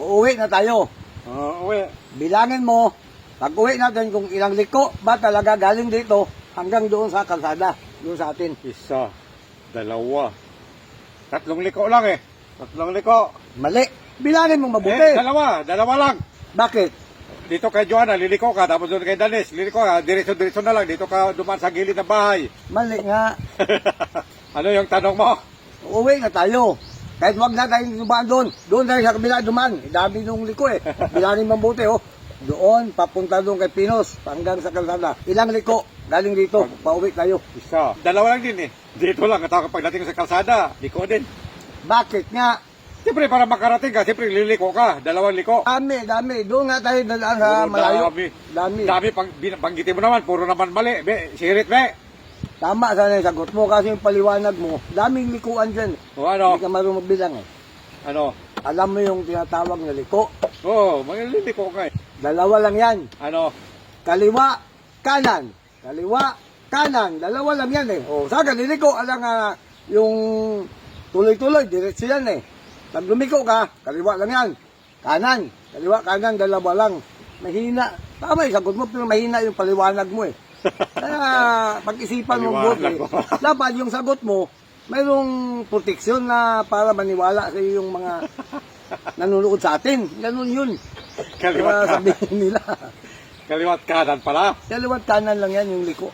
uuwi na tayo. Uwi. Bilangin mo, pag uwi natin kung ilang liko ba talaga galing dito hanggang doon sa kalsada, doon sa atin. 1, 2, 3 liko lang eh. 3 liko. Mali. Bilangin mo mabuti. Dalawa lang. Bakit? Dito kay Joanna, liliko ka. Tapos doon kay Danis, liliko ka. Diretso na lang. Dito ka duman sa gilid ng bahay. Mali nga. Ano yung tanong mo? Uuwi na tayo. Kahit wag na tayong dumaan doon. Doon tayo sa kabila dumaan. Dami nung liko eh. Bilangin mo mabuti oh. Doon, papunta doon kay Pinos, hanggang sa kalsada. Ilang liko? Galing dito, pauwi tayo. 1. Dalawa lang din eh. Dito lang. At pagdating sa kalsada, liko din. Bakit nga? Siyempre, para makarating ka, siyempre liliko ka. 2 liko. Dami. Doon nga tayo dadaan sa malayo. Dami. Dami, banggitin mo naman. Puro naman mali. Sirit, be. Tama sana yung sagot mo kasi yung paliwanag mo. Daming likuan dyan. O ano? Hindi ka marunong magbilang eh. Ano? Alam mo yung tinatawag na liko? Oo, liliko ka eh. Dalawa lang yan. Ano? Kaliwa, kanan. Kaliwa, kanan. Dalawa lang yan eh. O, saka liliko. Alam nga yung tuloy-tuloy. Diretso yan eh. Pag lumiko ka, kaliwa lang yan. Kanan. Kaliwa, kanan. Dalawa lang. Mahina. Tama yung sagot mo, pero mahina yung paliwanag mo eh. Kaya pag-isipan mo buti. Dapat yung sagot mo, mayroong proteksyon na para maniwala sa yung mga nanonood sa atin. Ganun yun. Kaliwat Kaya sabihin nila. Kaliwat kanan pala. Kaliwat kanan lang yan yung liko.